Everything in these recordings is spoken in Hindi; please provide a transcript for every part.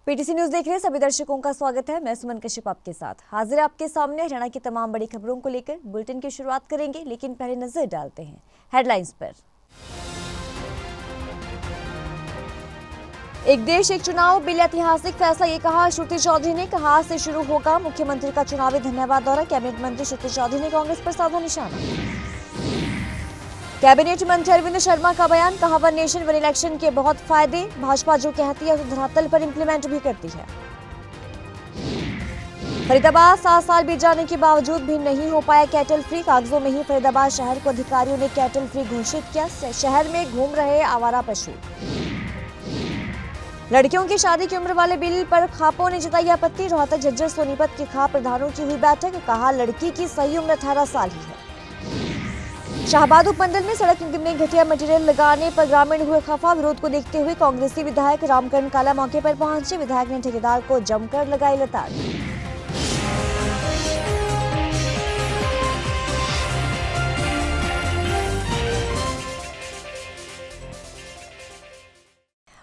पीटीसी न्यूज देख रहे सभी दर्शकों का स्वागत है। मैं सुमन कश्यप आपके साथ हाजिर आपके सामने हरियाणा की तमाम बड़ी खबरों को लेकर बुलेटिन की शुरुआत करेंगे, लेकिन पहले नजर डालते हैं हेडलाइंस पर। एक देश एक चुनाव बिल ऐतिहासिक फैसला, ये कहा श्रुति चौधरी ने। कहा आज से शुरू होगा मुख्यमंत्री का चुनावी धन्यवाद दौरा। कैबिनेट मंत्री श्रुति चौधरी ने कांग्रेस पर साधा निशाना। कैबिनेट मंत्री अरविंद शर्मा का बयान, कहा वन नेशन वन इलेक्शन के बहुत फायदे। भाजपा जो कहती है उसे धरातल पर इंप्लीमेंट भी करती है। फरीदाबाद 7 साल बीत जाने के बावजूद भी नहीं हो पाया कैटल फ्री। कागजों में ही फरीदाबाद शहर को अधिकारियों ने कैटल फ्री घोषित किया। शहर में घूम रहे आवारा पशु। लड़कियों की शादी की उम्र वाले बिल पर खापों ने जताई आपत्ति। रोहतक झज्जर सोनीपत के खाप प्रधानों की हुई बैठक, कहा लड़की की सही उम्र 18 साल ही है। शाहबाद उपमंडल में सड़क में घटिया मटेरियल लगाने पर ग्रामीण हुए खफा। विरोध को देखते हुए कांग्रेसी विधायक रामकरण काला मौके पर पहुंचे। विधायक ने ठेकेदार को जमकर लगाई लताड़।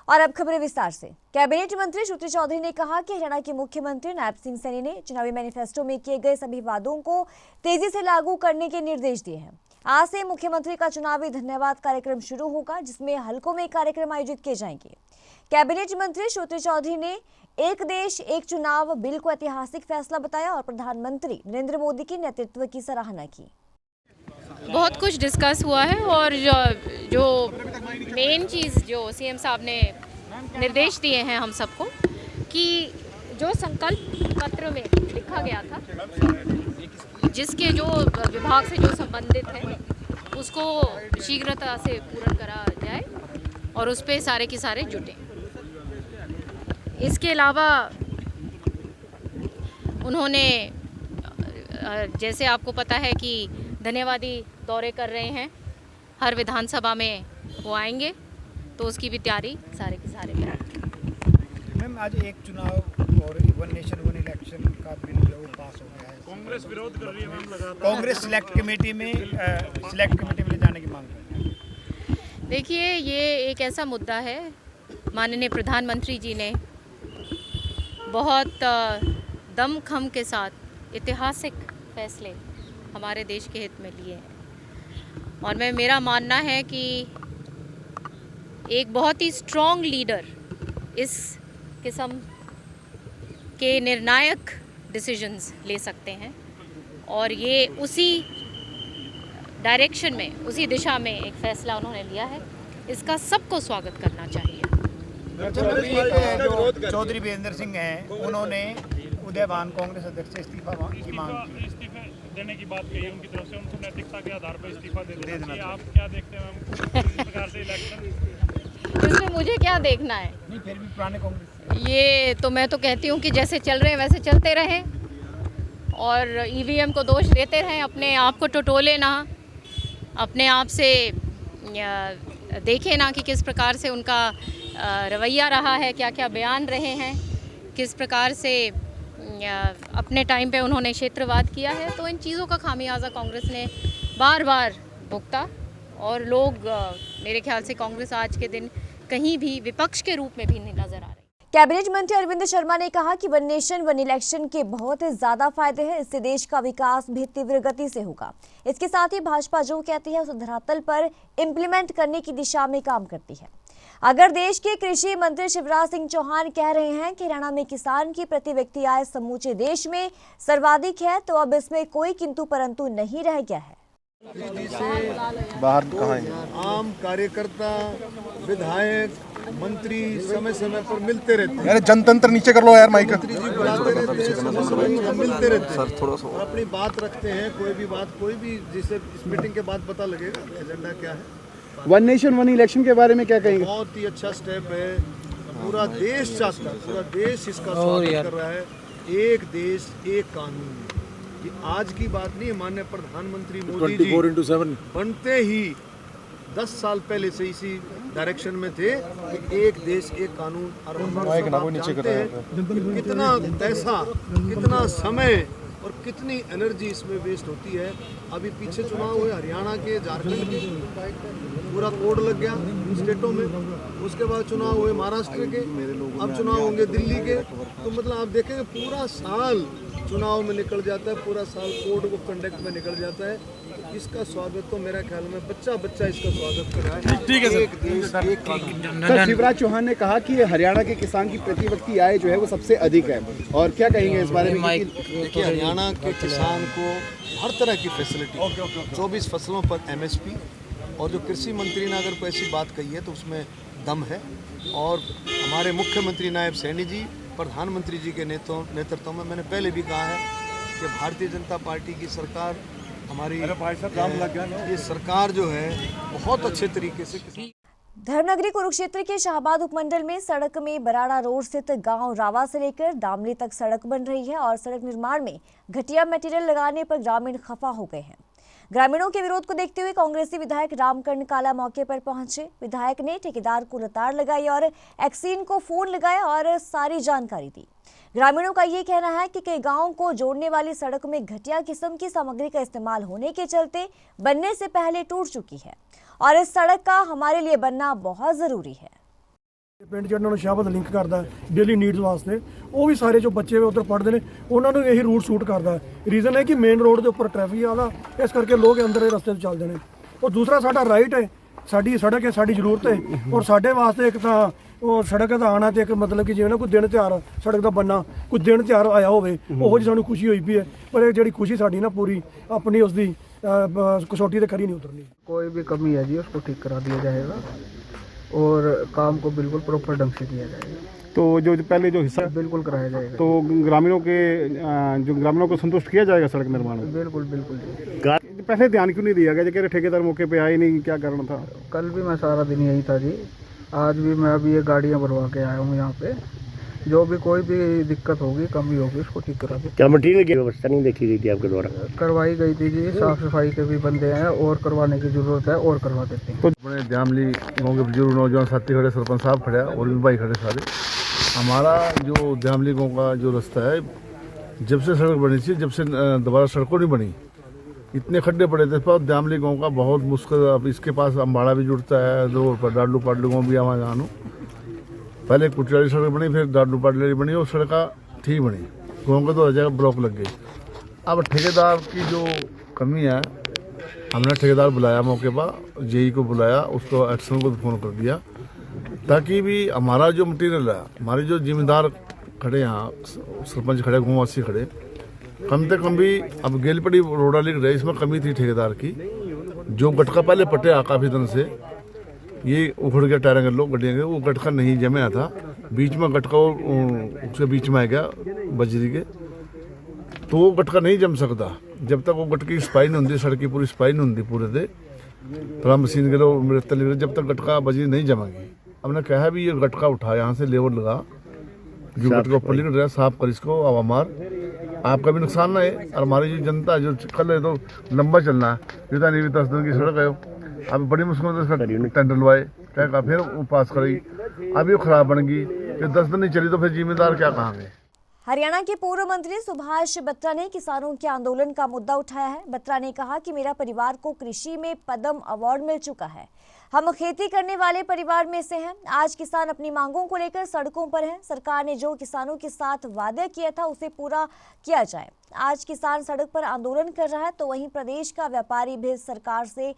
और अब खबरें विस्तार से। कैबिनेट मंत्री श्रुति चौधरी ने कहा कि हरियाणा के मुख्यमंत्री नायब सिंह सैनी ने चुनावी मैनिफेस्टो में किए गए सभी वादों को तेजी से लागू करने के निर्देश दिए हैं। आज से मुख्यमंत्री का चुनावी धन्यवाद कार्यक्रम शुरू होगा, जिसमें हलकों में कार्यक्रम आयोजित किए जाएंगे। कैबिनेट मंत्री श्रुति चौधरी ने एक देश एक चुनाव बिल को ऐतिहासिक फैसला बताया और प्रधानमंत्री नरेंद्र मोदी के नेतृत्व की सराहना की। बहुत कुछ डिस्कस हुआ है और जो मेन चीज़ जो सीएम साहब ने निर्देश दिए हैं हम सबको कि जो संकल्प पत्र में लिखा गया था, जिसके जो विभाग से जो संबंधित है उसको शीघ्रता से पूर्ण करा जाए और उस पे सारे के सारे जुटें। इसके अलावा उन्होंने, जैसे आपको पता है कि धन्यवादी दौरे कर रहे हैं, हर विधानसभा में वो आएंगे, तो उसकी भी तैयारी सारे के सारे करें। मैम, आज एक चुनाव और वन नेशन वन इलेक्शन का बिल जो पास हो गया है, कांग्रेस विरोध कर रही है मैम लगातार। कांग्रेस सिलेक्ट कमेटी में ले जाने की मांग कर रही है। देखिए, ये एक ऐसा मुद्दा है, माननीय प्रधानमंत्री जी ने बहुत दमखम के साथ ऐतिहासिक फैसले हमारे देश के हित में लिए हैं और मेरा मानना है कि एक बहुत ही स्ट्रॉन्ग लीडर इस किस्म के निर्णायक डिसीजंस ले सकते हैं और ये उसी डायरेक्शन में, उसी दिशा में एक फैसला उन्होंने लिया है। इसका सबको स्वागत करना चाहिए। चौधरी वीरेंद्र सिंह हैं, उन्होंने उदयवान कांग्रेस अध्यक्ष से इस्तीफा की मांग की। इस्तीफे देने की बात कही उनकी तरफ से, उनको नैतिकता के आधार पर इस्तीफा दे देना चाहिए। आप क्या देखते हैं मैम इस प्रकार से इलेक्शन? इसमें मुझे क्या देखना है? नहीं, फिर भी पुराने कांग्रेस, ये तो मैं तो कहती हूँ कि जैसे चल रहे हैं वैसे चलते रहें और ईवीएम को दोष देते रहें, अपने आप को टटोले ना, अपने आप से देखें ना कि किस प्रकार से उनका रवैया रहा है, क्या क्या बयान रहे हैं, किस प्रकार से अपने टाइम पे उन्होंने क्षेत्रवाद किया है। तो इन चीज़ों का खामियाजा कांग्रेस ने बार बार भुगता और लोग, मेरे ख्याल से कांग्रेस आज के दिन कहीं भी विपक्ष के रूप में भी नहीं नजर आ रही। कैबिनेट मंत्री अरविंद शर्मा ने कहा कि वन नेशन वन इलेक्शन के बहुत ज्यादा फायदे हैं। इससे देश का विकास भी तीव्र गति से होगा। इसके साथ ही भाजपा जो कहती है उसे धरातल पर इंप्लीमेंट करने की दिशा में काम करती है। अगर देश के कृषि मंत्री शिवराज सिंह चौहान कह रहे हैं कि हरियाणा में किसान की प्रति व्यक्ति आय समूचे देश में सर्वाधिक है, तो अब इसमें कोई किंतु परंतु नहीं रह गया है। बाहर कहाँ है? आम कार्यकर्ता, विधायक, मंत्री समय समय पर मिलते रहते हैं। यार जनतंत्र नीचे कर लो यार माइक। मंत्री जी बुलाते रहते हैं, समय समय पर मिलते रहते हैं, थोड़ा सा अपनी बात रखते हैं। कोई भी जिसे इस मीटिंग के बाद पता लगेगा एजेंडा क्या है। वन नेशन वन इलेक्शन के बारे में क्या कहेंगे? बहुत ही अच्छा स्टेप है, पूरा देश चाहता है, पूरा देश इसका स्वागत कर रहा है। एक देश एक कानून, ये आज की बात नहीं है। माननीय प्रधानमंत्री मोदी जी 24/7 बनते ही 10 साल पहले से इसी डायरेक्शन में थे कि एक देश एक कानून। और हम सब आप जानते हैं कितना पैसा, कितना समय और कितनी एनर्जी इसमें वेस्ट होती है। अभी पीछे चुनाव हुए हरियाणा के, झारखंड के, पूरा कोड लग गया स्टेटों में। उसके बाद चुनाव हुए महाराष्ट्र के, अब चुनाव होंगे दिल्ली के। तो मतलब आप देखेंगे पूरा साल चुनाव में निकल जाता है, पूरा साल कोड ऑफ कंडक्ट में निकल जाता है। तो इसका स्वागत तो मेरा ख्याल में बच्चा बच्चा इसका स्वागत कर रहा है। ठीक है सर। एक देश एक कानून। सर, शिवराज चौहान ने कहा कि हरियाणा के किसान की प्रति व्यक्ति आय जो है वो सबसे अधिक है, और क्या कहेंगे इस बारे में? देखिए, हरियाणा के किसान को हर तरह की फैसिलिटी, 24 फसलों पर MSP, और जो कृषि मंत्री ने अगर कोई ऐसी बात कही है तो उसमें दम है। और हमारे मुख्यमंत्री नायब सैनी जी, प्रधानमंत्री जी के नेतृत्व में मैंने पहले भी कहा है कि भारतीय जनता पार्टी की सरकार, हमारी ये सरकार जो है बहुत अच्छे तरीके से धर्मनगरी कुरुक्षेत्र के शाहबाद उपमंडल में सड़क में बराड़ा रोड स्थित गांव रावा से लेकर दामली तक सड़क बन रही है और सड़क निर्माण में घटिया मटेरियल लगाने पर ग्रामीण खफा हो गए हैं। ग्रामीणों के विरोध को देखते हुए कांग्रेसी विधायक रामकर्ण काला मौके पर पहुंचे। विधायक ने ठेकेदार को लताड़ लगाई और एक्सीन को फोन लगाया और सारी जानकारी दी। ग्रामीणों का ये कहना है कि कई गांवों को जोड़ने वाली सड़क में घटिया किस्म की सामग्री का इस्तेमाल होने के चलते बनने से पहले टूट चुकी है और इस सड़क का हमारे लिए बनना बहुत जरूरी है। ਪਿੰਡ ਜਿਹੜਾ ਨੂੰ ਸ਼ਾਹਬਾਦ ਲਿੰਕ ਕਰਦਾ ਡੇਲੀ ਨੀਡਸ ਵਾਸਤੇ, ਉਹ ਵੀ ਸਾਰੇ ਜੋ ਬੱਚੇ ਉਧਰ ਪੜ੍ਹਦੇ ਨੇ ਉਹਨਾਂ ਨੂੰ ਇਹੀ ਰੂਟ ਸੂਟ ਕਰਦਾ। ਰੀਜ਼ਨ ਹੈ ਕਿ ਮੇਨ ਰੋਡ ਦੇ ਉੱਪਰ ਟ੍ਰੈਫਿਕ ਜ਼ਿਆਦਾ, ਇਸ ਕਰਕੇ ਲੋਕ ਅੰਦਰ ਰਸਤੇ 'ਚ ਚੱਲਦੇ ਨੇ। ਔਰ ਦੂਸਰਾ ਸਾਡਾ ਰਾਈਟ ਹੈ, ਸਾਡੀ ਸੜਕ ਹੈ, ਸਾਡੀ ਜ਼ਰੂਰਤ ਹੈ। ਔਰ ਸਾਡੇ ਵਾਸਤੇ ਇੱਕ ਤਾਂ ਉਹ ਸੜਕ ਦਾ ਆਉਣਾ ਤੇ ਇੱਕ ਮਤਲਬ ਕਿ ਜਿਵੇਂ ਨਾ ਕੋਈ ਦਿਨ ਤਿਉਹਾਰ ਸੜਕ ਦਾ ਬਣਨਾ, ਕੋਈ ਦਿਨ ਤਿਉਹਾਰ ਆਇਆ ਹੋਵੇ, ਉਹੋ ਜਿਹੀ ਸਾਨੂੰ ਖੁਸ਼ੀ ਹੋਈ ਪਈ ਹੈ। ਪਰ ਇਹ ਜਿਹੜੀ ਖੁਸ਼ੀ ਸਾਡੀ ਨਾ ਪੂਰੀ ਆਪਣੀ ਉਸਦੀ कसौटी ਤੇ खरी नहीं उतरनी। कोई भी कमी है जी उसको ठीक करा दिया जाएगा और काम को बिल्कुल प्रॉपर ढंग से किया जाएगा। तो जो पहले जो हिस्सा बिल्कुल कराया जाएगा। तो ग्रामीणों को संतुष्ट किया जाएगा सड़क निर्माण में? बिल्कुल बिल्कुल। पहले ध्यान क्यों नहीं दिया गया? जब ठेकेदार मौके पे आए नहीं, क्या कारण था? कल भी मैं सारा दिन यही था जी, आज भी मैं अभी ये गाड़ियाँ भरवा के आया हूँ यहाँ पे। जो भी कोई भी दिक्कत होगी, कमी होगी, उसको ठीक करा दे। क्या मटीरियल की व्यवस्था नहीं देखी गई थी आपके द्वारा? करवाई गई थी जी, साफ सफाई के भी बंदे हैं और करवाने की जरूरत है और करवा देते हैं। तो बड़े जामली गाँव के बुजुर्ग नौजवान साथी खड़े, सरपंच साहब खड़े और भी भाई खड़े सारे। हमारा जो जामली गाँव का जो रास्ता है, जब से सड़क बनी थी, जब से दोबारा सड़कों नहीं बनी, इतने खड्डे पड़े थे पर जामली गाँव का बहुत मुश्किल। अब इसके पास अम्बाड़ा भी जुड़ता है, रोड पर डाडू पाडलू गाँव भी हमारे जानू। पहले कुटियाली सड़क बनी, फिर डाडू पाडली बनी और सड़क ठीक बनी। गाँव का तो जगह ब्लॉक लग गई। अब ठेकेदार की जो कमी है, हमने ठेकेदार बुलाया मौके पर, जेई को बुलाया, उसको एक्शन को फ़ोन कर दिया ताकि भी हमारा जो मटीरियल है, हमारे जो जिम्मेदार खड़े यहाँ, सरपंच खड़े, गाँववासी खड़े, कम से कम भी अब गेल पड़ी रोड़ा लिख रहे, इसमें कमी थी ठेकेदार की। जो गटका पहले पटे काफ़ी दिन से, ये उखड़ गया, टायरें लोग गड्डियाँ गए, वो गटका नहीं जमा था, बीच में गटका उसके बीच में आ गया बजरी के, तो वो गटका नहीं जम सकता जब तक वो गटकी सफाई नहीं होती, सड़क की पूरी सफाई नहीं होती पूरे से, थोड़ा मशीन के लोग मेरे जब तक गटका बजरी नहीं जमेगी। हमने कहा भी ये गटका उठा, यहाँ से लेवल लगा, जो गटका ऊपर लिख रहा है साफ कर इसको। अब आपका भी नुकसान ना है और हमारी जो जनता जो कल है तो लंबा चलना है, जितना नहीं भी 10 दिन की सड़क है। अब बड़ी मुश्किल से टेंडर लवाए, क्या फिर वो पास करी, अभी वो खराब बन गई, फिर 10 दिन नहीं चली तो फिर जिम्मेदार क्या कहांगे। हरियाणा के पूर्व मंत्री सुभाष बत्रा ने किसानों के आंदोलन का मुद्दा उठाया है। बत्रा ने कहा कि मेरा परिवार को कृषि में पद्म अवार्ड मिल चुका है, हम खेती करने वाले परिवार में से हैं। आज किसान अपनी मांगों को लेकर सड़कों पर हैं। सरकार ने जो किसानों के साथ वादा किया था उसे पूरा किया जाए। आज किसान सड़क पर आंदोलन कर रहा है तो वहीं प्रदेश का व्यापारी भी सरकार से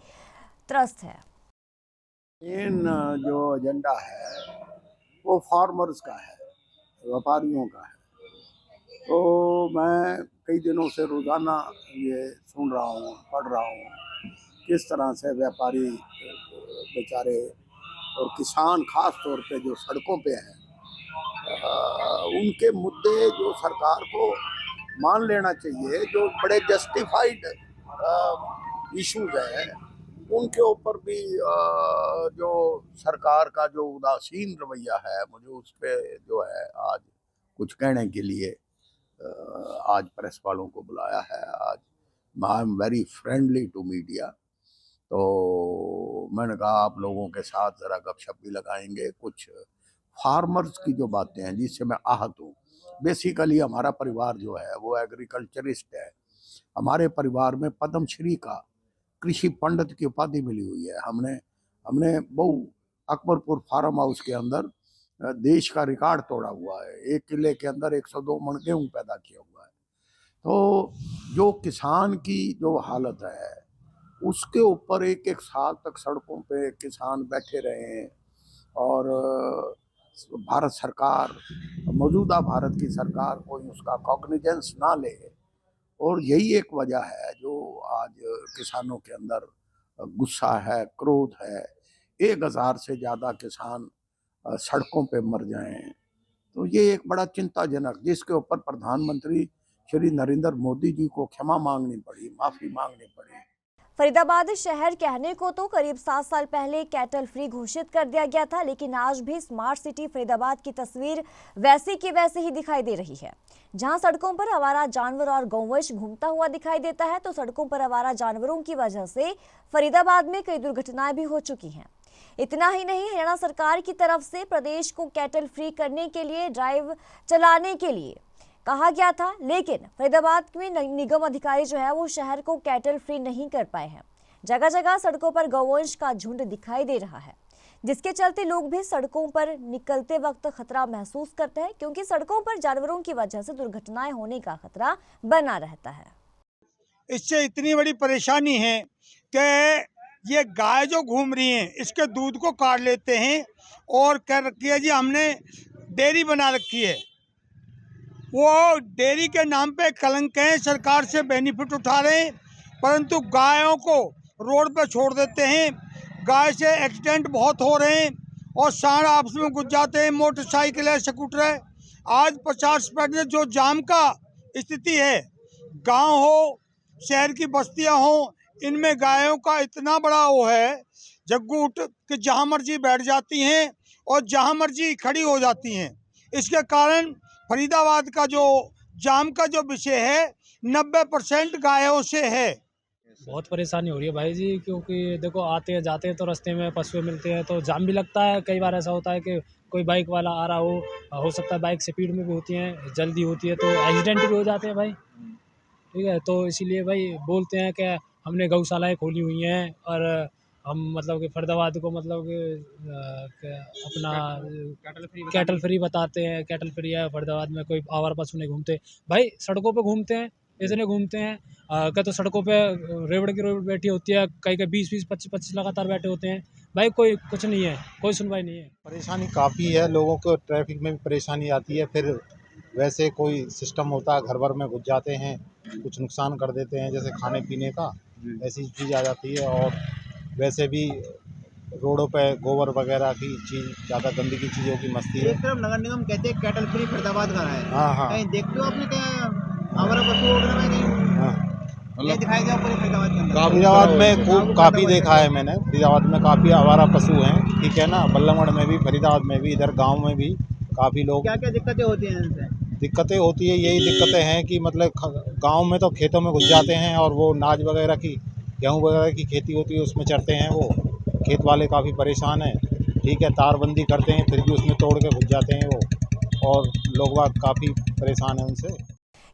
त्रस्त है। मेन जो एजेंडा है वो फार्मर्स का है, व्यापारियों का है। तो मैं कई दिनों से रोज़ाना ये सुन रहा हूँ, पढ़ रहा हूँ किस तरह से व्यापारी बेचारे और किसान खास तौर पे जो सड़कों पे हैं, उनके मुद्दे जो सरकार को मान लेना चाहिए, जो बड़े जस्टिफाइड इश्यूज हैं, उनके ऊपर भी जो सरकार का जो उदासीन रवैया है, मुझे उस पर जो है आज कुछ कहने के लिए आज प्रेस वालों को बुलाया है। आज I am very friendly to media, तो मैंने कहा आप लोगों के साथ ज़रा गपशप भी लगाएंगे। कुछ फार्मर्स की जो बातें हैं जिससे मैं आहत हूँ, बेसिकली हमारा परिवार जो है वो एग्रीकल्चरिस्ट है। हमारे परिवार में पद्मश्री का कृषि पंडित की उपाधि मिली हुई है। हमने बहु अकबरपुर फार्म हाउस के अंदर देश का रिकॉर्ड तोड़ा हुआ है। एक किले के अंदर 102 मन गेहूं पैदा किया हुआ है। तो जो किसान की जो हालत है उसके ऊपर एक एक साल तक सड़कों पे किसान बैठे रहे हैं और भारत सरकार, मौजूदा भारत की सरकार कोई उसका कॉग्निजेंस ना ले, और यही एक वजह है जो आज किसानों के अंदर गुस्सा है, क्रोध है। 1000 से ज़्यादा किसान सड़कों पे मर जाएं तो ये एक बड़ा चिंताजनक, जिसके ऊपर प्रधानमंत्री श्री नरेंद्र मोदी जी को क्षमा मांगनी पड़ी, माफ़ी मांगनी पड़ी। फरीदाबाद शहर कहने को तो करीब 7 साल पहले कैटल फ्री घोषित कर दिया गया था, लेकिन आज भी स्मार्ट सिटी फरीदाबाद की तस्वीर वैसी की वैसे ही दिखाई दे रही है। जहां सड़कों पर आवारा जानवर और गौवंश घूमता हुआ दिखाई देता है, तो सड़कों पर आवारा जानवरों की वजह से फरीदाबाद में कई दुर्घटनाएं भी हो चुकी हैं। इतना ही नहीं, हरियाणा सरकार की तरफ से प्रदेश को कैटल फ्री करने के लिए ड्राइव चलाने के लिए कहा गया था, लेकिन फरीदाबाद में निगम अधिकारी जो है वो शहर को कैटल फ्री नहीं कर पाए हैं। जगह जगह सड़कों पर गौवंश का झुंड दिखाई दे रहा है, जिसके चलते लोग भी सड़कों पर निकलते वक्त खतरा महसूस करते हैं, क्योंकि सड़कों पर जानवरों की वजह से दुर्घटनाएं होने का खतरा बना रहता है। इससे इतनी बड़ी परेशानी है कि ये गाय जो घूम रही है इसके दूध को काट लेते हैं और कह रखी है जी हमने डेयरी बना रखी है। वो डेयरी के नाम पे कलंक है, सरकार से बेनिफिट उठा रहे हैं, परंतु गायों को रोड पे छोड़ देते हैं। गाय से एक्सीडेंट बहुत हो रहे हैं और सांड आपस में घुस जाते हैं, मोटरसाइकिल है, स्कूटर है। आज 50% जो जाम का स्थिति है, गांव हो शहर की बस्तियां हो, इनमें गायों का इतना बड़ा वो है जग्गूट कि जहां मर्जी बैठ जाती हैं और जहां मर्जी खड़ी हो जाती हैं। इसके कारण फरीदाबाद का जो जाम का जो विषय है 90% गायों से है। बहुत परेशानी हो रही है भाई जी, क्योंकि देखो आते हैं जाते हैं तो रास्ते में पशु मिलते हैं तो जाम भी लगता है। कई बार ऐसा होता है कि कोई बाइक वाला आ रहा हो सकता है बाइक स्पीड में भी होती है, जल्दी होती है तो एक्सीडेंट भी हो जाते हैं भाई। ठीक है, तो इसीलिए भाई बोलते हैं कि हमने गौशालाएँ खोली हुई हैं और हम मतलब कि फरीदाबाद को मतलब कि अपना कैटल फ्री बताते हैं। कैटल फ्री है फरीदाबाद में, कोई आवारा पशु नहीं घूमते भाई। सड़कों पे घूमते हैं, इसलिए घूमते हैं क्या तो सड़कों पे रेवड़ की रेवड़ बैठी होती है, कई 20-20, 25-25 लगातार बैठे होते हैं भाई। कोई कुछ नहीं है, कोई सुनवाई नहीं है। परेशानी काफ़ी है, लोगों को ट्रैफिक में भी परेशानी आती है। फिर वैसे कोई सिस्टम होता है, घर भर में घुस जाते हैं, कुछ नुकसान कर देते हैं, जैसे खाने पीने का ऐसी चीज़ आ जाती है। और वैसे भी रोडों पे गोबर वगैरह की चीज़, ज़्यादा गंदगी चीज़ों की मस्ती है। एक तरफ नगर निगम कहते हैं कैटल फ्री फरीदाबाद का है। हाँ। कहीं देखते हो आपने क्या आवारा पशु वगैरह में कहीं दिखाई दिया पूरे फरीदाबाद के अंदर? फरीदाबाद में खूब काफ़ी देखा है मैंने। फरीदाबाद में काफ़ी आवारा पशु हैं, ठीक है ना। बल्लमगढ़ में भी, फरीदाबाद में भी, इधर गाँव में भी काफ़ी लोग। क्या क्या दिक्कतें होती हैं इनसे? दिक्कतें होती है, यही दिक्कतें हैं कि मतलब गाँव में तो खेतों में घुस जाते हैं और वो नाज वगैरह की, गेहूँ वगैरह की खेती होती है उसमें चढ़ते हैं। वो खेत वाले काफ़ी परेशान हैं, ठीक है। तारबंदी करते हैं फिर भी उसमें तोड़ के घुस जाते हैं वो, और लोग बाग काफ़ी परेशान हैं उनसे।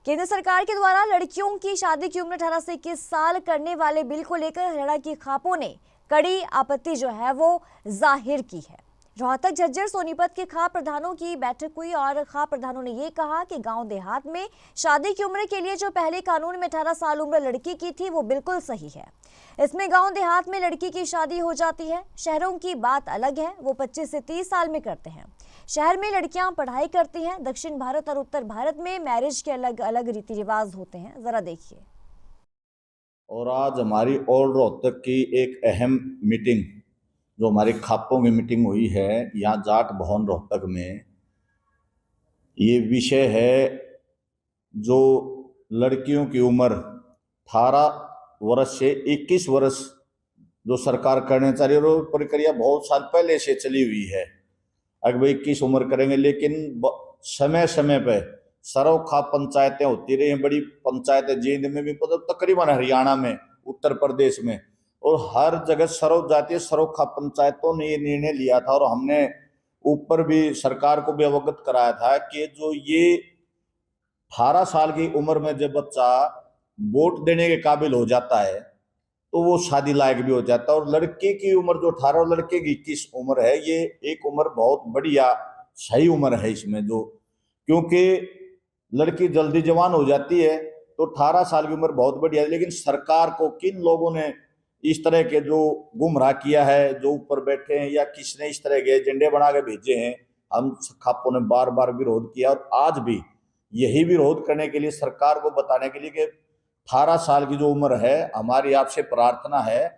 केंद्र सरकार के द्वारा लड़कियों की शादी की उम्र 18 से 21 साल करने वाले बिल को लेकर हरियाणा की खापों ने कड़ी आपत्ति जो है वो जाहिर की है। रोहतक, झज्जर, सोनीपत के खाप प्रधानों की बैठक हुई और खाप प्रधानों ने ये कहा कि गांव देहात में शादी की उम्र के लिए जो पहले कानून में 18 साल उम्र लड़की की थी वो बिल्कुल सही है। इसमें गांव देहात में लड़की की शादी हो जाती है। शहरों की बात अलग है, वो 25 से 30 साल में करते हैं। शहर में लड़कियां पढ़ाई करती हैं। दक्षिण भारत और उत्तर भारत में मैरिज के अलग अलग रीति रिवाज होते हैं, जरा देखिए। और आज हमारी ऑल रोहतक की एक अहम मीटिंग, जो हमारी खापों की मीटिंग हुई है यहाँ जाट भवन रोहतक में, ये विषय है जो लड़कियों की उम्र 18 वर्ष से 21 वर्ष जो सरकार करना चाह रही है, और प्रक्रिया बहुत साल पहले से चली हुई है। अगर 21 उम्र करेंगे, लेकिन समय समय पे सरोखा पंचायतें होती रही हैं, बड़ी पंचायतें जींद में भी, मतलब तकरीबन हरियाणा में, उत्तर प्रदेश में, और हर जगह सर्व जातीय सरोखा पंचायतों ने ये निर्णय लिया था। और हमने ऊपर भी सरकार को भी अवगत कराया था कि जो ये 18 साल की उम्र में जब बच्चा वोट देने के काबिल हो जाता है तो वो शादी लायक भी हो जाता है। और लड़के की उम्र जो 18 और लड़के की 21 उम्र है, ये एक उम्र बहुत बढ़िया सही उम्र है इसमें, जो क्योंकि लड़की जल्दी जवान हो जाती है तो 18 साल की उम्र बहुत बढ़िया है। लेकिन सरकार को किन लोगों ने इस तरह के जो गुमराह किया है, जो ऊपर बैठे हैं, या किसने इस तरह के एजेंडे बना के भेजे हैं, हम खापों ने बार बार विरोध किया और आज भी यही विरोध करने के लिए, सरकार को बताने के लिए कि 18 साल की जो उम्र है, हमारी आपसे प्रार्थना है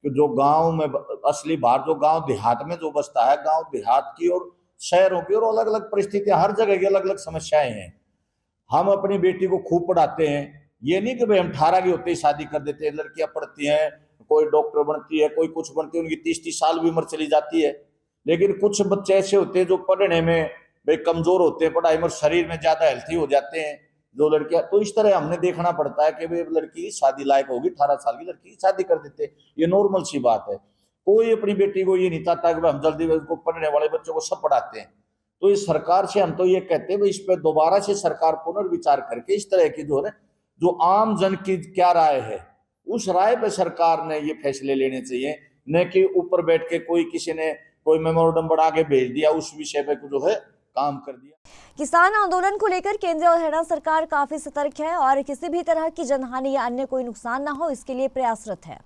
कि जो गांव में असली बाहर जो गांव देहात में जो बसता है, गांव देहात की और शहरों की और अलग अलग परिस्थितियां, हर जगह की अलग अलग समस्याएं हैं। हम अपनी बेटी को खूब पढ़ाते हैं, ये नहीं कि भाई हम 18 की होते ही शादी कर देते हैं। लड़कियां पढ़ती हैं, कोई डॉक्टर बनती है, कोई कुछ बनती है, उनकी 30-30 साल भी उम्र चली जाती है। लेकिन कुछ बच्चे ऐसे होते हैं जो पढ़ने में भाई कमजोर होते हैं, पढ़ाई में, शरीर में ज्यादा हेल्थी हो जाते हैं जो लड़कियां। तो इस तरह हमने देखना पड़ता है कि भाई लड़की शादी लायक होगी, 18 साल की लड़की शादी कर देते हैं, ये नॉर्मल सी बात है। कोई अपनी बेटी को ये नहीं चाहता कि हम जल्दी उसको, पढ़ने वाले बच्चों को सब पढ़ाते हैं। तो इस सरकार से हम तो ये कहते हैं इस पर दोबारा से सरकार पुनर्विचार करके इस तरह की जो आम जन की क्या राय है, उस राय पे सरकार ने ये फैसले लेने चाहिए, न कि ऊपर बैठ के कोई किसी ने कोई मेमोरेंडम बना के भेज दिया, उस विषय पे जो है काम कर दिया। किसान आंदोलन को लेकर केंद्र और हरियाणा सरकार काफी सतर्क है और किसी भी तरह की जनहानि या अन्य कोई नुकसान ना हो, इसके लिए प्रयासरत है।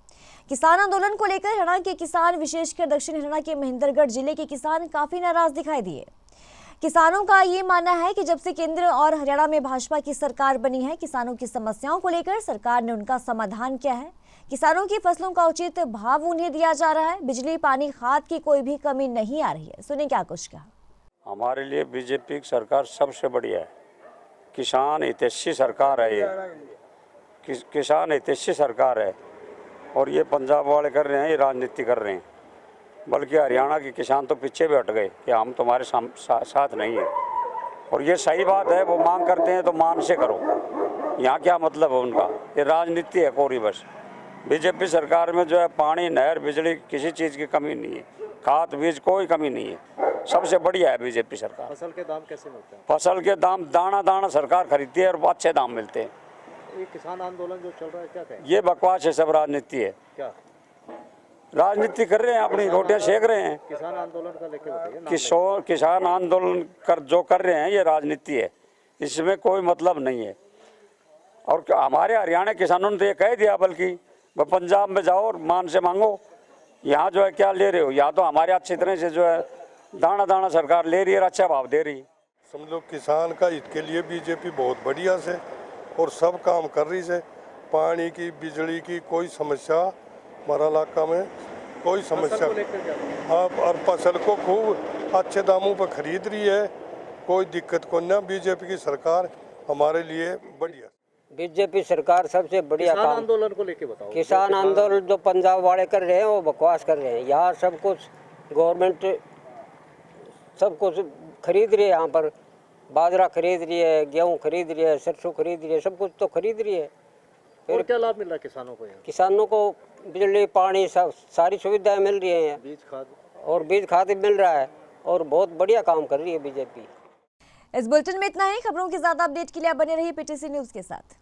किसान आंदोलन को लेकर हरियाणा के किसान, विशेषकर दक्षिण हरियाणा के महेंद्रगढ़ जिले के किसान काफी नाराज दिखाई दिए। किसानों का ये मानना है कि जब से केंद्र और हरियाणा में भाजपा की सरकार बनी है, किसानों की समस्याओं को लेकर सरकार ने उनका समाधान किया है। किसानों की फसलों का उचित भाव उन्हें दिया जा रहा है, बिजली, पानी, खाद की कोई भी कमी नहीं आ रही है। सुने क्या कुछ कहा। हमारे लिए बीजेपी की सरकार सबसे बढ़िया है। किसान हितैषी सरकार है, ये किसान हितैषी सरकार है। और ये पंजाब वाले कर रहे हैं, ये राजनीति कर रहे हैं। बल्कि हरियाणा के किसान तो पीछे भी हट गए कि हम तुम्हारे साथ नहीं है। और ये सही बात है, वो मांग करते हैं तो मान से करो, यहाँ क्या मतलब है उनका, ये राजनीति है कोरी बस। बीजेपी सरकार में जो है पानी, नहर, बिजली, किसी चीज़ की कमी नहीं है, खाद बीज कोई कमी नहीं है, सबसे बढ़िया है बीजेपी सरकार। फसल के दाम कैसे मिलते हैं? फसल के दाम दाना दाना सरकार खरीदती है और अच्छे दाम मिलते हैं। ये किसान आंदोलन जो चल रहा है क्या कहें? ये बकवास है, सब राजनीति है। क्या राजनीति कर रहे हैं, अपनी रोटियां सेक रहे हैं। किसान आंदोलन का लेके बताइए। किसान आंदोलन जो कर रहे हैं ये राजनीति है, इसमें कोई मतलब नहीं है। और हमारे हरियाणा किसानों ने तो ये कह दिया, बल्कि वह पंजाब में जाओ और मान से मांगो, यहाँ जो है क्या ले रहे हो। यहाँ तो हमारे अच्छी तरह से जो है दाना दाना सरकार ले रही है, अच्छा भाव दे रही है। समझ लो किसान का हित के लिए बीजेपी बहुत बढ़िया से और सब काम कर रही है। पानी की, बिजली की कोई समस्या हमारा इलाका में कोई समस्या। हाँ, और फसल को खूब अच्छे दामों पर खरीद रही है, कोई दिक्कत को ना। बीजेपी की सरकार हमारे लिए बढ़िया। बीजेपी सरकार सबसे बढ़िया काम। आंदोलन को लेके बताओ। किसान आंदोलन जो पंजाब वाले कर रहे हैं वो बकवास कर रहे हैं। यहाँ सब कुछ गवर्नमेंट सब कुछ खरीद रही है। यहाँ पर बाजरा खरीद रही है, गेहूँ खरीद रही है, सरसों खरीद रही है, सब कुछ तो खरीद रही है। फिर क्या लाभ मिल रहा है किसानों को? यहाँ किसानों को बिजली, पानी, सब सारी सुविधाएं मिल रही हैं, बीज खाद और बीज खाद भी मिल रहा है और बहुत बढ़िया काम कर रही है बीजेपी। इस बुलेटिन में इतना ही। खबरों की ज्यादा अपडेट के लिए बने रहिए पीटीसी न्यूज के साथ।